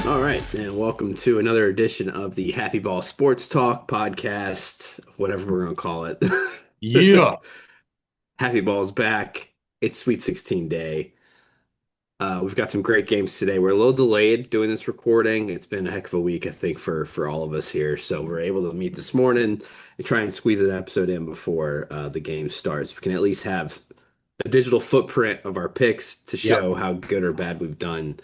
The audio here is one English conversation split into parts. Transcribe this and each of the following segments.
All right, and welcome to another edition of the Happy Ball Sports Talk podcast, whatever we're going to call it. Yeah, Happy Ball's back. It's Sweet 16 day. We've got some great games today. We're a little delayed doing this recording. It's been a heck of a week, I think, for all of us here. So we're able to meet this morning and try and squeeze an episode in before the game starts. We can at least have a digital footprint of our picks to yep, show how good or bad we've done.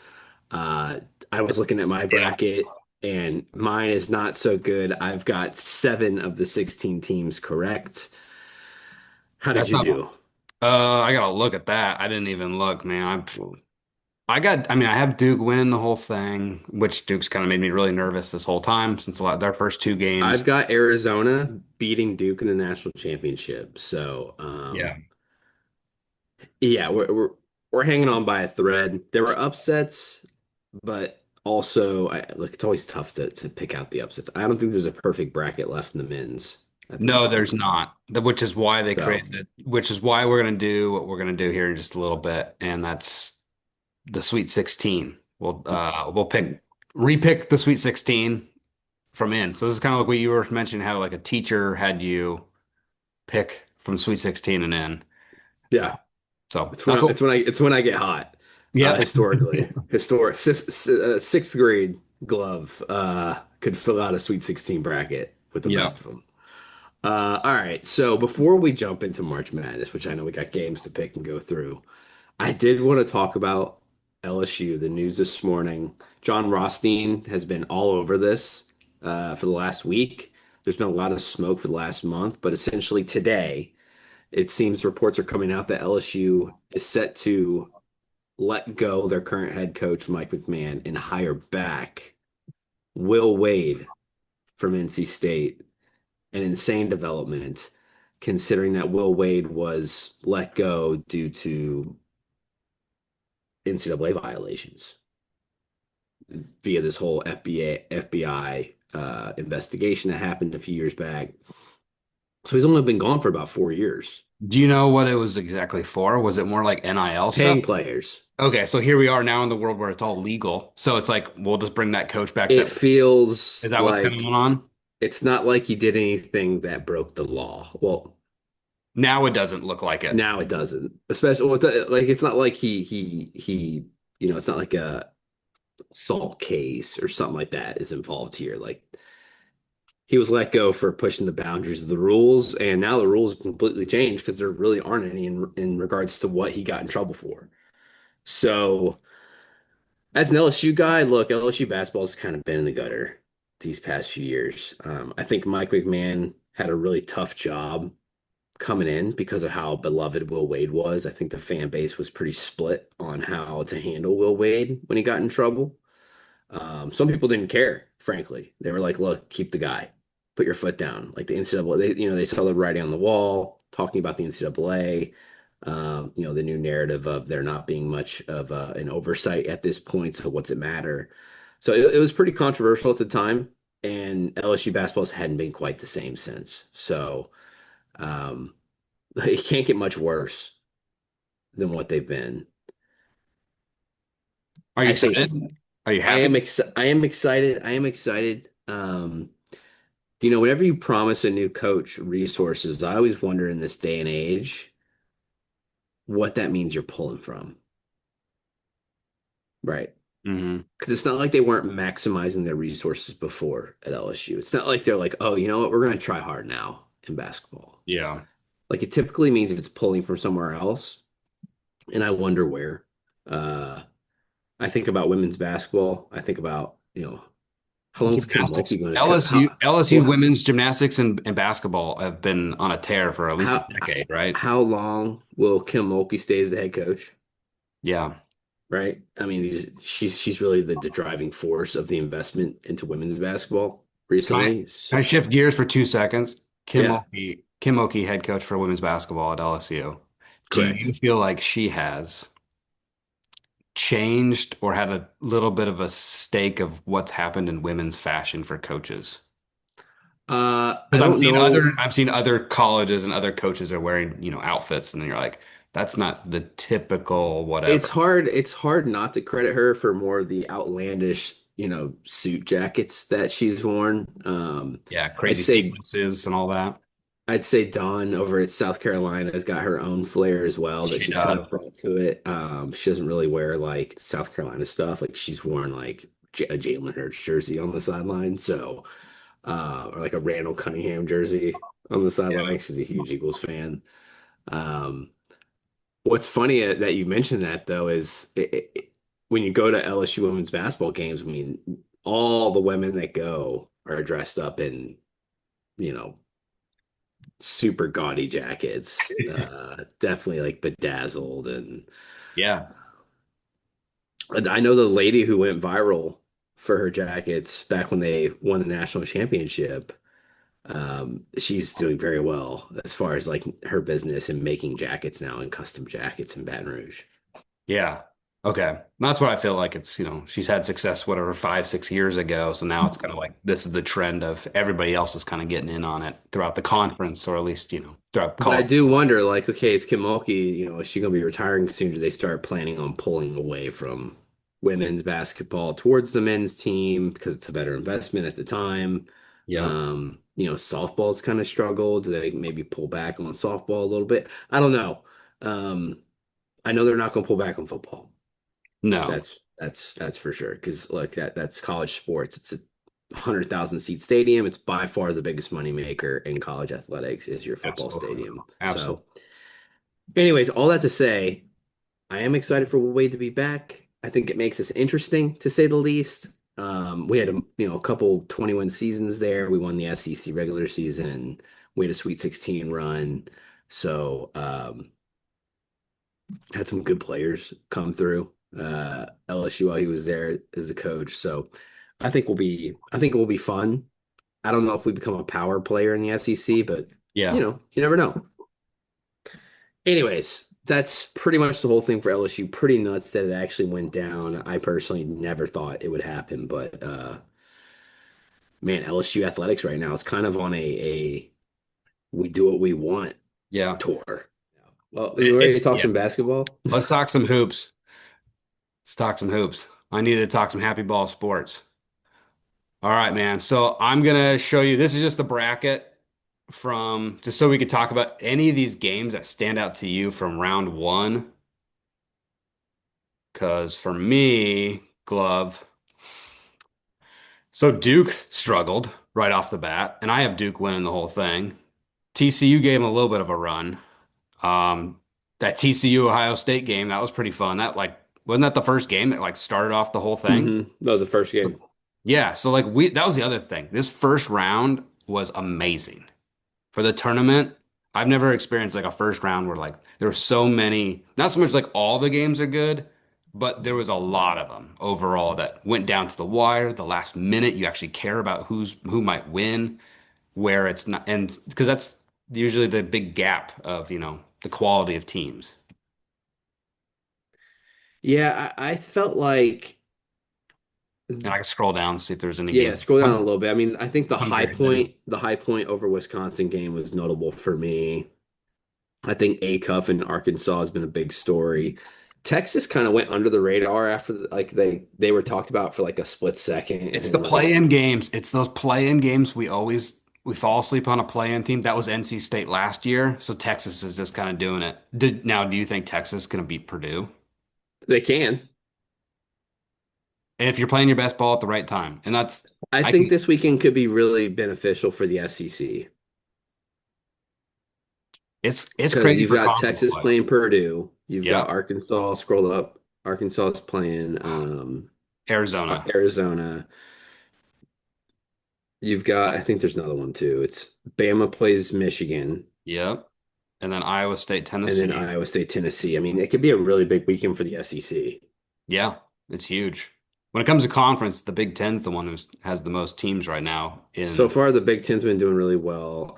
Uh, I was looking at my yeah. bracket, and mine is not so good. I've got 7 of the 16 teams correct. How did That's you not. do? I gotta look at that. I didn't even look, man. I got. I mean, I have Duke winning the whole thing, which Duke's kind of made me really nervous this whole time since their first two I've games. got Arizona beating Duke in the national championship. So, Yeah, yeah, we're hanging on by a thread. There were upsets, but also, look, it's always tough to pick out the upsets. I don't think there's a perfect bracket left in the men's at this no, there's point. not. Which is why they So, created it. Which is why we're gonna do what we're gonna do here in just a little bit, and that's the Sweet 16. We'll repick the Sweet 16 from in. So this is kind of like what you were mentioning, how like a teacher had you pick from Sweet 16 and in. Uh, yeah. so It's when not I, cool. it's when I get hot. Yeah. Historic sixth grade glove could fill out a Sweet 16 bracket with the Yeah. best of them. All right, so before we jump into March Madness, which I know we got games to pick and go through, I did want to talk about LSU. The news this morning, John Rothstein has been all over this for the last week. There's been a lot of smoke for the last month, but essentially today, it seems reports are coming out that LSU is set to let go their current head coach, Mike McMahon, and hire back Will Wade from NC State. An insane development, considering that Will Wade was let go due to NCAA violations via this whole FBI investigation that happened a few years back. So he's only been gone for about 4 years. Do you know what it was exactly for? Was it more like NIL stuff? Paying players. Okay, so here we are now in the world where it's all legal. So it's like we'll just bring that coach back. It That feels is that what's going like on? it's not like he did anything that broke the law. Well, Now it doesn't look like it. now it doesn't. Especially with like it's not like he it's not like a assault case or something like that is involved here. Like he was let go for pushing the boundaries of the rules, and now the rules have completely changed because there really aren't any in regards to what he got in trouble for. So, as an LSU guy, look, LSU basketball's kind of been in the gutter these past few years. I think Mike McMahon had a really tough job coming in because of how beloved Will Wade was. I think the fan base was pretty split on how to handle Will Wade when he got in trouble. Some people didn't care, frankly. They were like, look, keep the guy, put your foot down. Like the NCAA, they saw the writing on the wall, talking about the NCAA, the new narrative of there not being much of an oversight at this point. So what's it matter? So it was pretty controversial at the time, and LSU basketballs hadn't been quite the same since. So um, it can't get much worse than what they've been. Are you I think excited? Are you happy? I am excited. I am excited. Whenever you promise a new coach resources, I always wonder in this day and age what that means you're pulling from, right? Hmm. Because it's not like they weren't maximizing their resources before at LSU. It's not like they're like, oh, you know what, we're going to try hard now in basketball. Yeah. Like it typically means it's pulling from somewhere else, and I wonder where. Uh, I think about women's basketball. I think about, how long is Kim Gymnastics. Mulkey going to cut? LSU women's gymnastics and basketball have been on a tear for at least a How decade, right? how long will Kim Mulkey stay as the head coach? Yeah. Right? I mean, she's really the driving force of the investment into women's basketball Can I recently. can I So shift gears for 2 seconds? yeah, Kim Mulkey, head coach for women's basketball at LSU. Do correct. you feel like she has changed or had a little bit of a stake of what's happened in women's fashion for coaches? I Because don't know. I've seen other colleges and other coaches are wearing, outfits, and then you're like, that's not the typical It's whatever. hard. It's hard not to credit her for more of the outlandish. suit jackets that she's worn. Yeah, I'd crazy say sequences and all that. I'd say Dawn over at South Carolina has got her own flair as well that She she's kind does. of brought to it. She doesn't really wear like South Carolina stuff. Like she's worn like a Jalen Hurts jersey on the sideline, so or like a Randall Cunningham jersey on the sideline. She's a huge Eagles fan. Um, what's funny that you mentioned that though is when you go to LSU women's basketball games, I mean, all the women that go are dressed up in, you know, super gaudy jackets, definitely like bedazzled. And Yeah. I know the lady who went viral for her jackets back when they won the national championship. She's doing very well as far as like her business and making jackets now and custom jackets in Baton Rouge. Yeah. Okay. That's what I feel like it's, she's had success, whatever, 5, 6 years ago. So now it's kind of like this is the trend of everybody else is kind of getting in on it throughout the conference, or at least, throughout But I college. do wonder, like, okay, is Kim Mulkey, is she going to be retiring soon? Do they start planning on pulling away from women's basketball towards the men's team because it's a better investment at the time? Yeah. Softball's kind of struggled. Do they maybe pull back on softball a little bit? I don't know. Um, I know they're not going to pull back on football. No. That's for sure. Because like that's college sports. It's a 100,000 seat stadium. It's by far the biggest money maker in college athletics is your football Absolutely. stadium. Absolutely. So, anyways, all that to say, I am excited for Wade to be back. I think it makes us interesting to say the least. We had a couple 21 seasons there. We won the SEC regular season. We had a Sweet 16 run. So had some good players come through. LSU while he was there as a coach. So I think it will be fun. I don't know if we become a power player in the SEC, but Yeah. you never know. Anyways, that's pretty much the whole thing for LSU. Pretty nuts that it actually went down. I personally never thought it would happen, but man, LSU athletics right now is kind of on a we do what we want Yeah. tour. Well, we ready to talk Yeah. some basketball? Let's talk some hoops. Let's talk some hoops. I need to talk some happy ball sports. All right, man. So I'm gonna show you. This is just the bracket from just so we could talk about any of these games that stand out to you from round one. Because for me, Glove. So Duke struggled right off the bat, and I have Duke winning the whole thing. TCU gave him a little bit of a run. That TCU Ohio State game, that was pretty fun. That like wasn't that the first game that like started off the whole thing? That was the first game. Yeah, so like we that was the other thing. This first round was amazing. For the tournament, I've never experienced like a first round where like there were so many, not so much like all the games are good, but there was a lot of them overall that went down to the wire, the last minute. You actually care about who might win, where it's not, and because that's usually the big gap of, the quality of teams. Yeah, I felt like And I can scroll down and see if there's any yeah, games. scroll down a little bit. I mean, I think Very good. the high point over Wisconsin game was notable for me. I think Acuff in Arkansas has been a big story. Texas kind of went under the radar after like they were talked about for like a split second and It's then the like play-in games. It's those play-in games we fall asleep on a play-in team. That was NC State last year, so Texas is just kind of doing it. Do you think Texas is going to beat Purdue? they can. And if you're playing your best ball at the right time, and that's I I think can this weekend could be really beneficial for the SEC it's because crazy you've for got conference Texas play. playing Purdue, you've got Yeah, Arkansas, scroll up, Arkansas is playing Arizona. Arizona. You've got, I think there's another one too. It's Bama plays Michigan, Yep. And then Iowa State, and then Tennessee. Iowa State, Tennessee. I mean, it could be a really big weekend for the SEC. Yeah, it's huge. When it comes to conference, the Big Ten's the one who has the most teams right now So in. far, the Big Ten's been doing really well.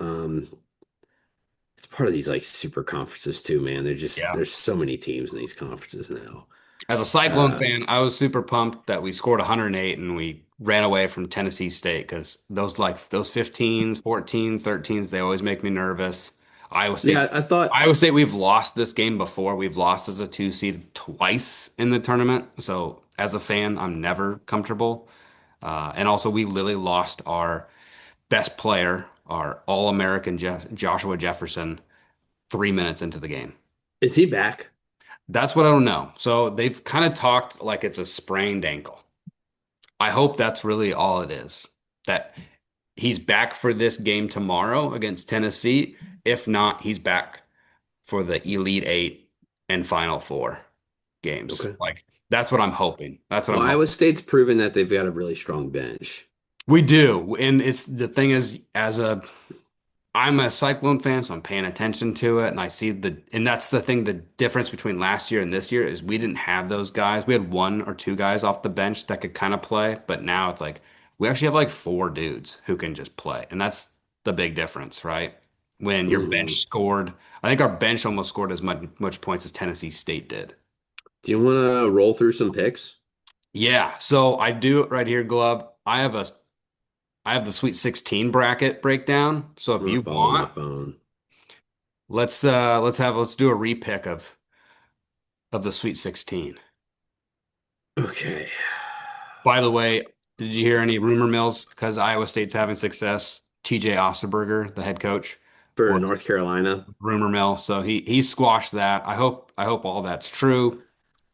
It's part of these like super conferences too, man. Yeah. There's so many teams in these conferences now. As a Cyclone Uh, fan, I was super pumped that we scored 108 and we ran away from Tennessee State because those 15s, 14s, 13s, they always make me nervous. Iowa yeah, State's I thought Iowa State, we've lost this game before. We've lost as a 2 seed twice in the tournament. So as a fan, I'm never comfortable. And also, we literally lost our best player, our All-American Joshua Jefferson, 3 minutes into the game. Is he back? That's what I don't know. So they've kind of talked like it's a sprained ankle. I hope that's really all it is. That he's back for this game tomorrow against Tennessee. If not, he's back for the Elite Eight and Final Four games. Okay. Like that's what I'm hoping. That's what Well, I'm Iowa hoping. State's proven that they've got a really strong bench. We do. And it's the thing is, I'm a Cyclone fan, so I'm paying attention to it, and I see and that's the thing, the difference between last year and this year is we didn't have those guys. We had one or two guys off the bench that could kind of play, but now it's like we actually have like four dudes who can just play, and that's the big difference, right? When your bench Hmm. scored, I think our bench almost scored as much points as Tennessee State did. Do you want to roll through some picks? Yeah, so I do it right here, Glove. I have the Sweet 16 bracket breakdown. So I'm if gonna you follow my want, phone. let's do a repick of the Sweet 16. Okay. By the way, did you hear any rumor mills? Because Iowa State's having success. TJ Osterberger, the head coach, For was North Carolina. rumor mill. So he squashed that. I hope all that's true.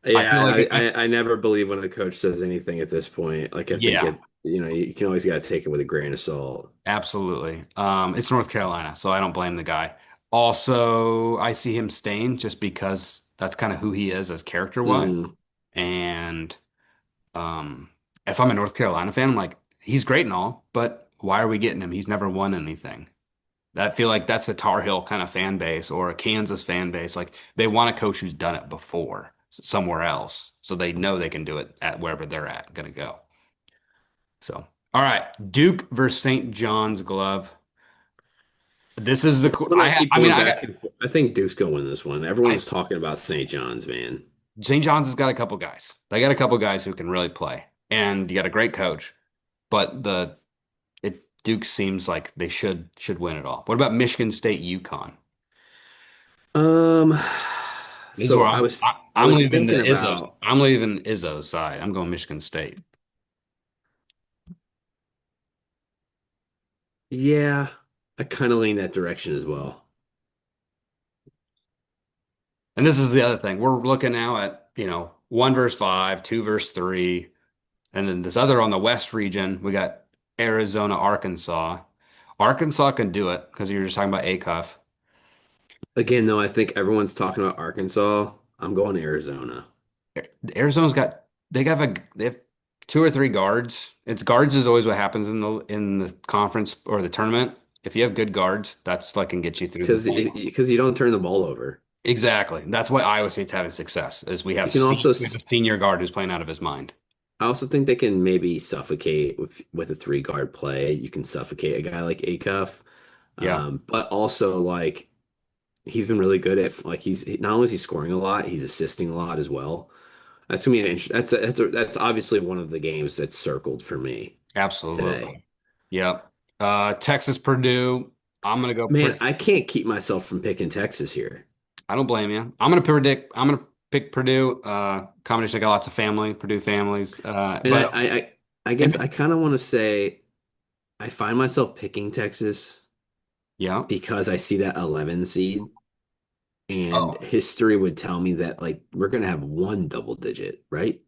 I feel like Yeah, I never believe when a coach says anything at this point. Like I think yeah, you can always gotta take it with a grain of salt. absolutely. It's North Carolina, so I don't blame the guy. Also, I see him staying just because that's kind of who he is as character-wise. Hmm. And Um, if I'm a North Carolina fan, I'm like, he's great and all, but why are we getting him? He's never won anything. I feel like that's a Tar Heel kind of fan base or a Kansas fan base. Like they want a coach who's done it before somewhere else, so they know they can do it at wherever they're at gonna go. So, all right, Duke versus St. John's Glove. This is When I keep I mean, going back and forth, I think Duke's gonna win this one. I Everyone's talking about St. John's, man. St. John's has got a couple guys. They got a couple guys who can really play, and you got a great coach. But Duke seems like they should win it all. What about Michigan State, UConn? Um, This is so where I was thinking about, I'm leaving Izzo's side. I'm going Michigan State. yeah, I kind of lean that direction as well. And this is the other thing. We're looking now at, one versus five, two versus three, and then this other on the West region, we got Arizona, Arkansas. Arkansas can do it because you're just talking about ACUF. Again, though, I think everyone's talking about Arkansas. I'm going Arizona Arizona's got they have two or three guards. It's guards is always what happens in the conference or the tournament. If you have good guards, that's like can get you through the final. because you don't turn the ball over. Exactly. That's why Iowa State's having success is You can we have a senior guard who's playing out of his mind. I also think they can maybe suffocate with a three guard play. You can suffocate a guy like Acuff, Yeah, but also like he's been really good at like he's not only is he scoring a lot, he's assisting a lot as well. That's gonna be an that's obviously one of the games that's circled for me today. absolutely. Yep. Texas, Purdue. I'm gonna go. Man, I can't keep myself from picking Texas here. I don't blame you. I'm gonna pick Purdue. Combination. I got lots of Purdue families. And I guess I kind of want to say I find myself picking Texas Yeah. because I see that 11 seed, and Oh, history would tell me that like we're gonna have one double digit, right?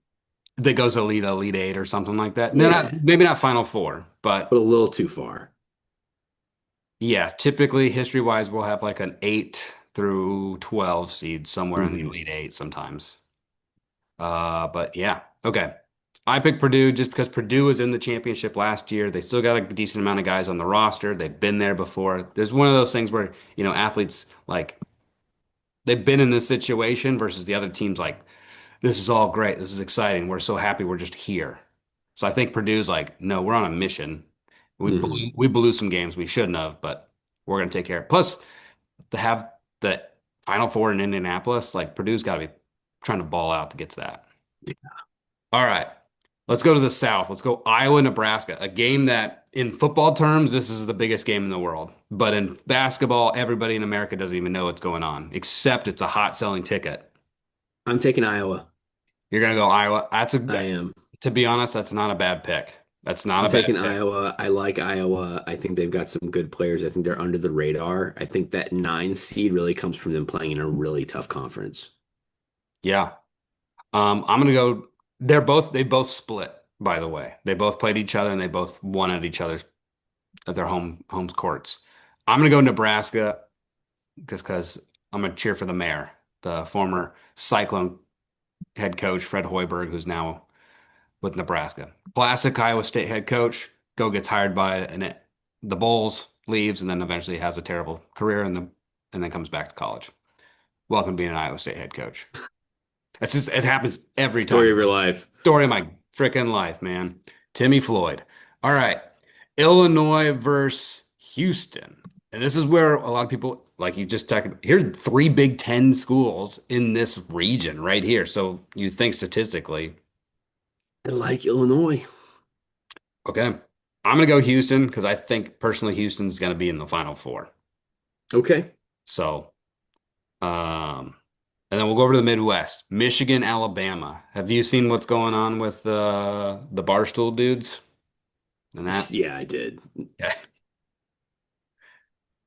that goes Elite Eight or something like that. No, not Yeah, maybe not Final Four, but but a little too far. yeah. Typically, history wise, we'll have like an 8 through 12 seed somewhere in the Hmm. Elite Eight sometimes. But yeah, okay. I picked Purdue just because Purdue was in the championship last year. They still got a decent amount of guys on the roster. They've been there before. There's one of those things where, athletes like they've been in this situation versus the other teams like, this is all great. This is exciting. We're so happy we're just here. So I think Purdue's like, no, we're on a mission. Hmm. We blew some games we shouldn't have, but we're gonna take care. Plus, to have the Final Four in Indianapolis, like Purdue's got to be trying to ball out to get to that. All right. Let's go to the South. Let's go Iowa, Nebraska, a game that in football terms, this is the biggest game in the world. But in basketball, everybody in America doesn't even know what's going on, except it's a hot selling ticket. I'm taking Iowa. You're going to go Iowa. I am. To be honest, that's not a bad pick. That's not I'm a bad taking pick. Iowa. I like Iowa. I think they've got some good players. I think they're under the radar. I think that 9 seed really comes from them playing in a really tough conference. Yeah. I'm gonna go. They both split, by the way. They both played each other and they both won at their home courts. I'm gonna go Nebraska just because I'm gonna cheer for the mayor, the former Cyclone head coach Fred Hoiberg, who's now with Nebraska. Classic Iowa State head coach. Go gets hired by the Bulls, leaves, and then eventually has a terrible career and then comes back to college. Welcome to being an Iowa State head coach. It happens every Story time. of your life. Story of my freaking life, man. Timmy Floyd. All right. Illinois versus Houston. And this is where a lot of people, like you just talked about, here are three Big Ten schools in this region right here. So you think statistically, I like Illinois. okay, I'm going to go Houston because I think personally Houston's going to be in the Final Four. Okay. So, um, and then we'll go over to the Midwest, Michigan, Alabama. Have you seen what's going on with the Barstool dudes and that? Yeah, I did. Yeah.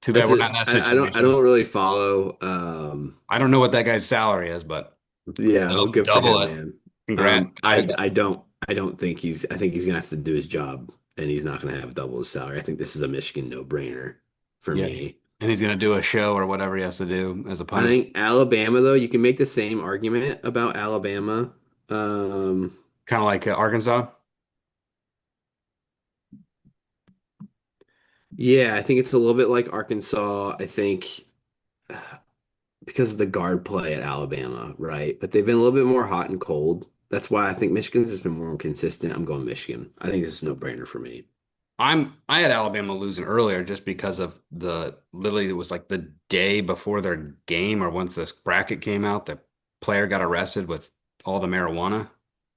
Too bad That's we're not it. in that I situation. don't really follow. I don't know what that guy's salary is, but Yeah, well, good for double him, it. man. Congrats. I don't think I think he's gonna have to do his job, and he's not gonna have double his salary. I think this is a Michigan no-brainer for Yeah. me. And he's gonna do a show or whatever he has to do as a I punishment. think Alabama, though, you can make the same argument about Alabama. Um, Kind of like Arkansas. yeah, I think it's a little bit like Arkansas. I think because of the guard play at Alabama, right? But they've been a little bit more hot and cold. That's why I think Michigan's has been more consistent. I'm going Michigan. I think this is a no-brainer for me. I had Alabama losing earlier just because of the literally it was like the day before their game or once this bracket came out, the player got arrested with all the marijuana.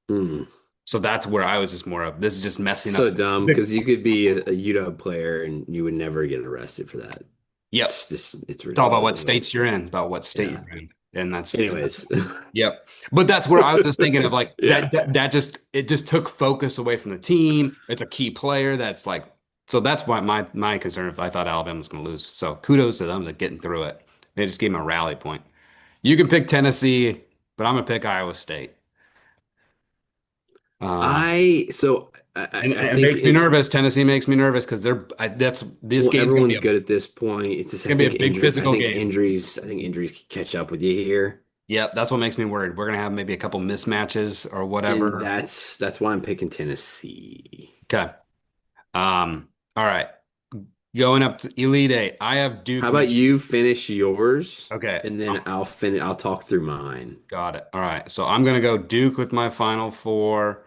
Hmm. So that's where I was just more of this is just messing So up. dumb because you could be a UW player and you would never get arrested for that. Yep. It's It's all about ridiculous. what Anyways, states you're in, about what state yeah. you're in. And that's Anyways, yep. But that's where I was just thinking of like yeah. that just it just took focus away from the team. It's a key player that's like so that's why my concern if I thought Alabama was going to lose. So kudos to them to getting through it. They just gave him a rally point. You can pick Tennessee, but I'm gonna pick Iowa State. Uh, I and it think makes me it nervous. Tennessee makes me nervous because that's this well game's everyone's good at this point. it's gonna be a big physical game. I think injuries can catch up with you here. Yep, that's what makes me worried. We're gonna have maybe a couple mismatches or And whatever. that's why I'm picking Tennessee. Okay. All right. Going up to Elite Eight, I have How Duke, about Michigan. you finish yours Okay. and then I'll talk through mine. Got it. All right. So I'm gonna go Duke with my Final Four,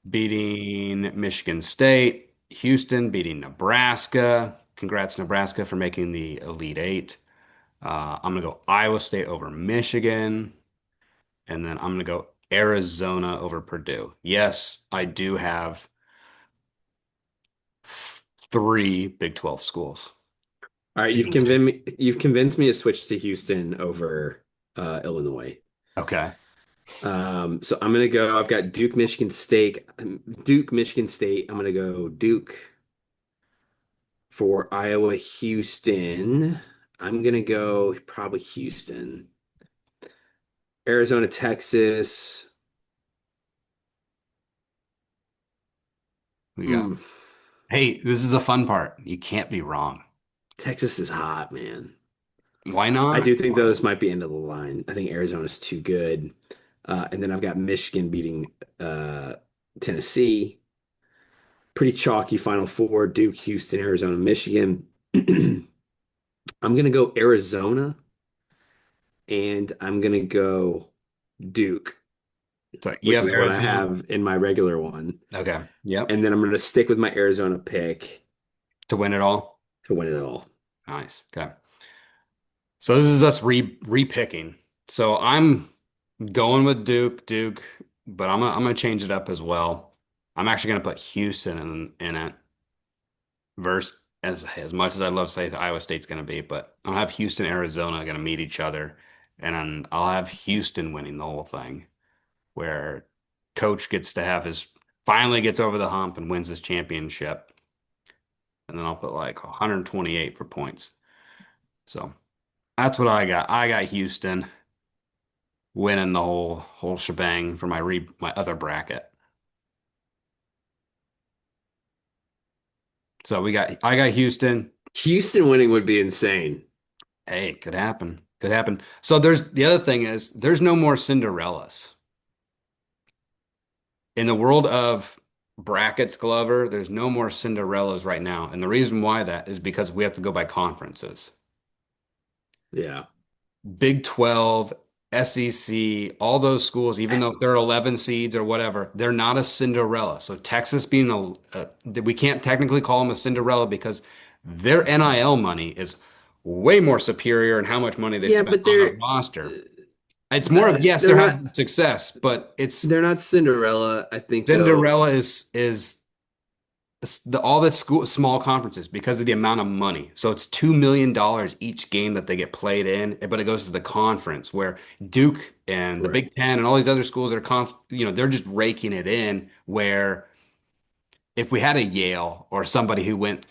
beating Michigan State, Houston beating Nebraska. Congrats, Nebraska, for making the Elite Eight. I'm gonna go Iowa State over Michigan, and then I'm gonna go Arizona over Purdue. Yes, I do have three Big 12 schools. All right, you've convinced me to switch to Houston over Illinois. Okay. So I'm gonna go. I've got Duke, Michigan State, Duke, Michigan State. I'm gonna go Duke for Iowa, Houston. I'm gonna go probably Houston, Arizona, Texas. We go. Hmm, Hey, this is the fun part. You can't be wrong. Texas is hot, man. Why I not? do think though this might be end of the line. I think Arizona's too good. And then I've got Michigan beating Tennessee. Pretty chalky Final Four: Duke, Houston, Arizona, Michigan. I'm gonna go Arizona, and I'm gonna go Duke, So you which have is what I Arizona. have in my regular one. Okay. Yep. And then I'm gonna stick with my Arizona pick To win it all. to win it all. Nice. Okay. So this is us re-picking. So I'm going with Duke, but I'm gonna change it up as well. I'm actually gonna put Houston in it versus as much as I'd love to say Iowa State's gonna be, but I'll have Houston, Arizona gonna meet each other, and then I'll have Houston winning the whole thing, where coach gets to have his finally gets over the hump and wins this championship. And then I'll put like 128 for points. So that's what I got. I got Houston winning the whole shebang for my other bracket. So I got Houston. Houston winning would be insane. Hey, could happen. Could happen. So there's the other thing is there's no more Cinderellas. In the world of brackets, Glover, there's no more Cinderellas right now. And the reason why that is because we have to go by conferences. Yeah. Big 12, SEC, all those schools, even though they're 11 seeds or whatever, they're not a Cinderella. So Texas being we can't technically call them a Cinderella because their NIL money is way more superior in how much money they Yeah, spent but on a roster. It's more of, yes, they're they're not having success, but it's they're not Cinderella. I think though. Cinderella is all the small conferences because of the amount of money. So it's $2 million each game that they get played in, but it goes to the conference where Duke and the Right. Big Ten and all these other schools that are they're just raking it in. Where if we had a Yale or somebody who went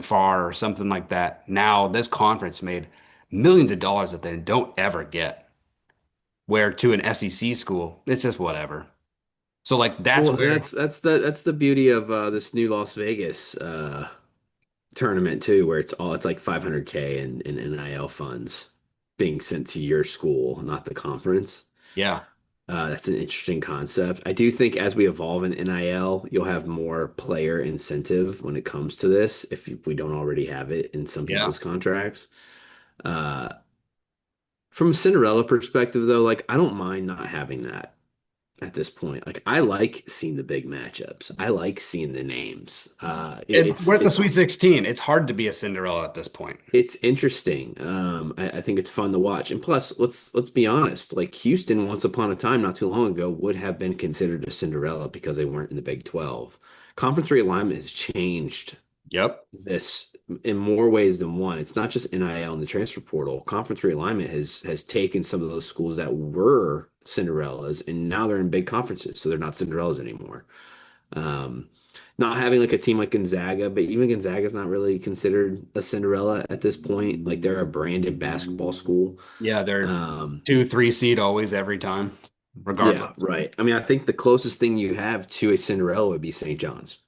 far or something like that, now this conference made millions of dollars that they don't ever get. Where to an SEC school, it's just whatever. So like that's Well, where, that's the beauty of this new Las Vegas tournament too, where it's like 500K in NIL funds being sent to your school, not the conference. yeah, That's an interesting concept. I do think as we evolve in NIL, you'll have more player incentive when it comes to this, if we don't already have it in some yeah. people's contracts. Uh, from a Cinderella perspective, though, like I don't mind not having that at this point. Like I like seeing the big matchups. I like seeing the names. We're at the Sweet 16. It's hard to be a Cinderella at this point. It's interesting. I think it's fun to watch. And plus, let's be honest. Like Houston, once upon a time, not too long ago, would have been considered a Cinderella because they weren't in the Big 12. Conference realignment has changed Yep. this in more ways than one. It's not just NIL and the transfer portal. Conference realignment has taken some of those schools that were Cinderellas and now they're in big conferences, so they're not Cinderellas anymore. Um, Not having like a team like Gonzaga, but even Gonzaga's not really considered a Cinderella at this point. Like they're a branded basketball school. Yeah, they're Um, 2, 3 seed always every time, yeah, regardless. right. I mean, I think the closest thing you have to a Cinderella would be St. John's,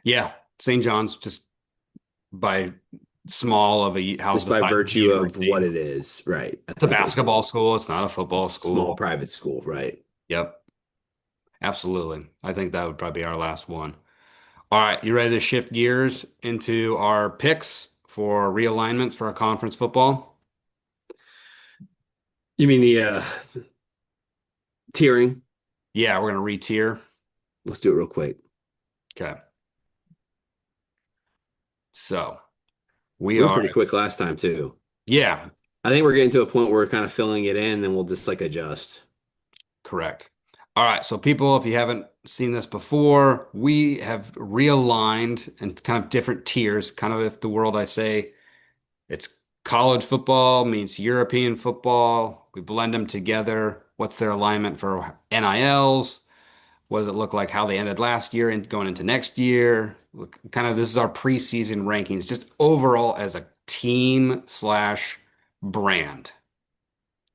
Yeah, St. John's just by small of a how's just the by size of the virtue of what university. it is. Right. I It's a think it's basketball school. It's not a football small school. private school. Right. Yep, absolutely. I think that would probably be our last one. All right, you ready to shift gears into our picks for realignments for our conference football? You mean the tiering? Yeah, we're gonna re-tier. Let's do it real quick. Okay. So we We were are, pretty quick last time too. yeah, I think we're getting to a point where we're kind of filling it in, and we'll just like adjust. correct. All right, so people, if you haven't seen this before, we have realigned and kind of different tiers, kind of if the world I say it's college football meets European football, we blend them together. What's their alignment for NILs? What does it look like how they ended last year and going into next year? Kind of this is our preseason rankings, just overall as a team slash brand.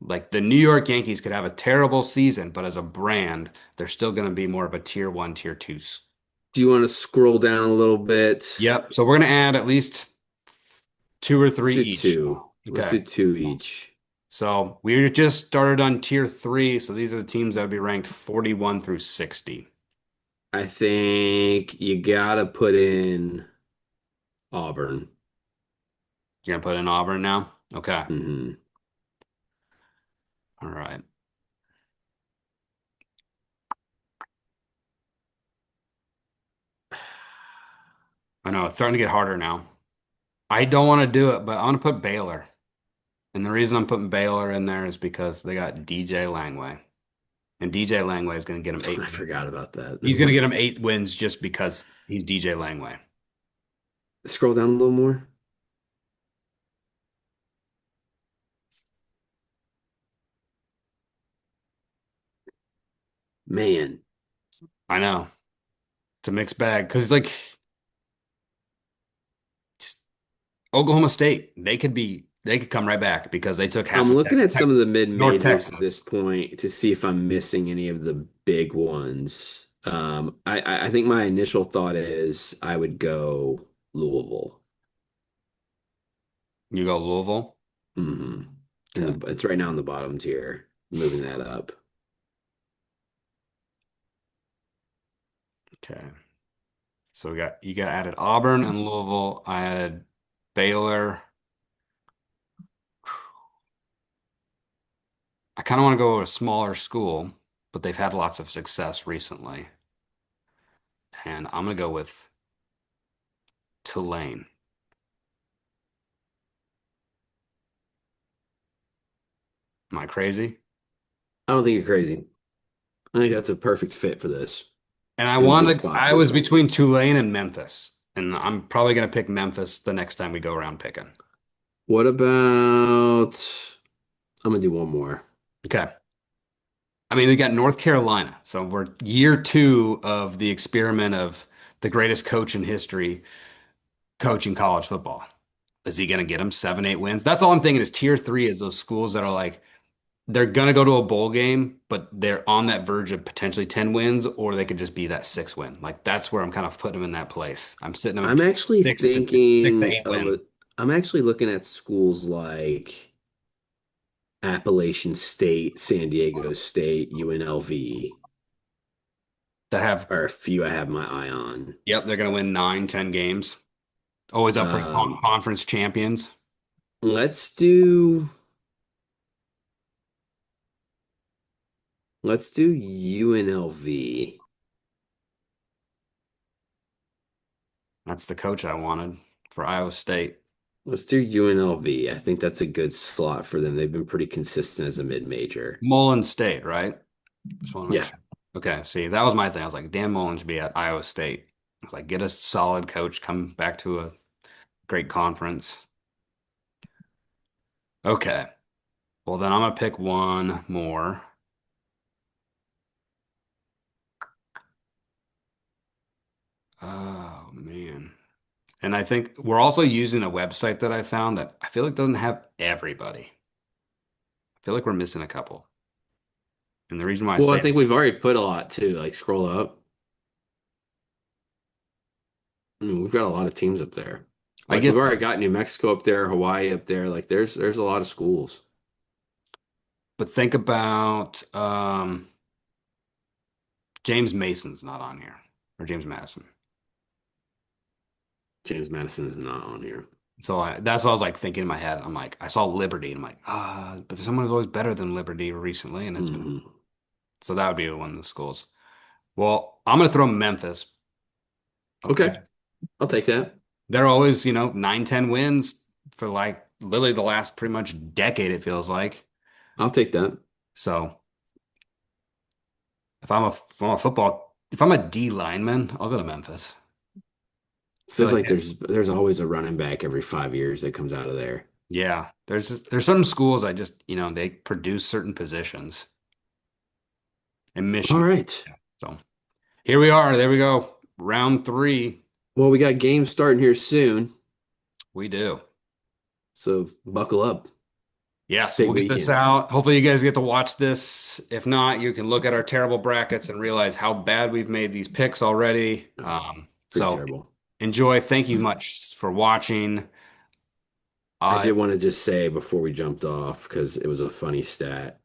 Like the New York Yankees could have a terrible season, but as a brand, they're still going to be more of a tier one, tier two. Do you want to scroll down a little bit? Yep. So we're going to add at least two or Let's three do each. two. Let's Okay. do two each. So we just started on tier three. So these are the teams that would be ranked 41 through 60. I think you gotta put in Auburn. You're going to put in Auburn now? Okay. Hmm. All right. I know it's starting to get harder now. I don't want to do it, but I want to put Baylor. And the reason I'm putting Baylor in there is because they got DJ Langway. And DJ Langway is going to get him I eight. forgot about that. He's going to get him 8 wins just because he's DJ Langway. Scroll down a little more. Man, I know. It's a mixed bag because like just Oklahoma State, they could come right back because they took half I'm of looking at some of the North mid-majors at this Texas. point to see if I'm missing any of the big ones. I think my initial thought is I would go Louisville. You go Louisville. hmm Okay. It's right now in the bottom tier, moving that up. Okay. So you got added Auburn and Louisville. I added Baylor. I kind of want to go to a smaller school, but they've had lots of success recently. And I'm gonna go with Tulane. Am I crazy? I don't think you're crazy. I think that's a perfect fit for this. And It's a good spot I for was you. between Tulane and Memphis. And I'm probably gonna pick Memphis the next time we go around picking. What about? I'm gonna do one more. Okay. I mean, we got North Carolina. So we're year two of the experiment of the greatest coach in history coaching college football. Is he going to get them 7, 8 wins? That's all I'm thinking is tier three is those schools that are like, they're going to go to a bowl game, but they're on that verge of potentially 10 wins, or they could just be that 6 win. Like that's where I'm kind of putting them in that place. I'm sitting them I'm between actually six to thinking eight of a. wins I'm actually looking at schools like Appalachian State, San Diego State, UNLV that have, are a few I have my eye on. yep, they're going to win 9, 10 games. Always up for Um, conference champions. let's do let's do UNLV. That's the coach I wanted for Iowa State. Let's do UNLV. I think that's a good slot for them. They've been pretty consistent as a mid-major. Mullen State, right? Just want to make Yeah. sure. Okay, see, that was my thing. I was like, Dan Mullen should be at Iowa State. I was like, get a solid coach, come back to a great conference. Okay, well then I'm gonna pick one more. Oh man. And I think we're also using a website that I found that I feel like doesn't have everybody. I feel like we're missing a couple. And the reason why I Well, I say think we've already put a lot too. Like scroll up. We've got a lot of teams up there. I Like we've get already that. got New Mexico up there, Hawaii up there. Like there's a lot of schools. But think about James Mason's not on here. Or James Madison. James Madison is not on here. So that's what I was like thinking in my head. I'm like, I saw Liberty, and I'm like, but someone who's always better than Liberty recently, and it's been hmm so that would be one of the schools. Well, I'm gonna throw Memphis. Okay, Okay, I'll take that. they're always 9, 10 wins for like literally the last pretty much decade. It feels like I'll take that. so. If I'm a D lineman, I'll go to Memphis. I feel Feels like like there's always a running back every 5 years that comes out of there. yeah, there's some schools I just they produce certain positions in All Michigan. right. So. Here we are. There we go. Round three. Well, we got games starting here soon, We do. so buckle up. Yes, Big we'll get this weekend. out. Hopefully, you guys get to watch this. If not, you can look at our terrible brackets and realize how bad we've made these picks already. Oh, pretty So terrible. enjoy. Thank you much for watching. I did Uh, want to just say before we jumped off, because it was a funny stat.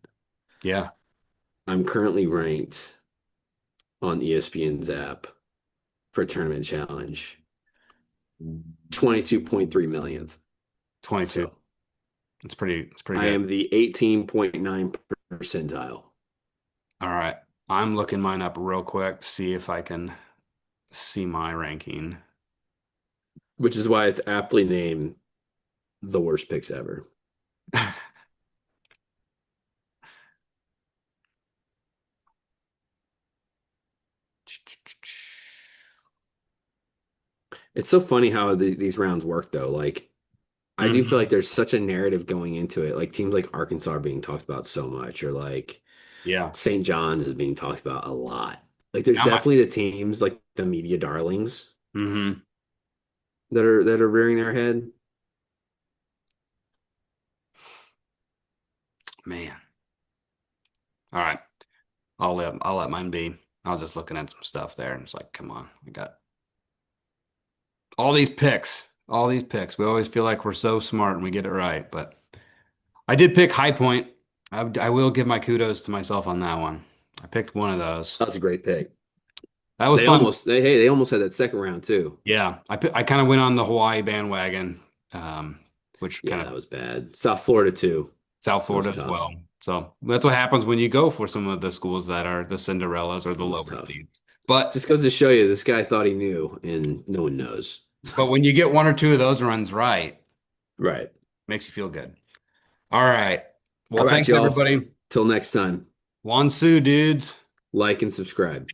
yeah, I'm currently ranked on ESPN's app for Tournament Challenge 22.3 millionth. 22. So It's pretty I good. am the 18.9 percentile, All right. I'm looking mine up real quick to see if I can see my ranking. which is why it's aptly named the worst picks ever. It's so funny how these rounds work, though. Like, I do feel like Mhm. there's such a narrative going into it. Like, teams like Arkansas are being talked about so much, or like Yeah. St. John's is being talked about a lot. Like there's Now my definitely the teams like the media darlings hmm that are rearing their head. man. All right. I'll let mine be. I was just looking at some stuff there and it's like, come on, we got all these picks. All these picks. We always feel like we're so smart and we get it right, but I did pick High Point. I will give my kudos to myself on that one. I picked one of those. That's a great pick. That was fun. They almost had that second round too. Yeah, I kind of went on the Hawaii bandwagon, um, which kind Yeah, of that was bad. South Florida too. South That was Florida as tough. well. So that's what happens when you go for some of the schools that are the Cinderellas or the That was lower tough. seeds. But Just goes to show you this guy thought he knew and no one knows. but when you get one or two of those runs right, Right. makes you feel good. All right. All Well, right, thanks y'all. everybody. Till next time, Wansu dudes. like and subscribe.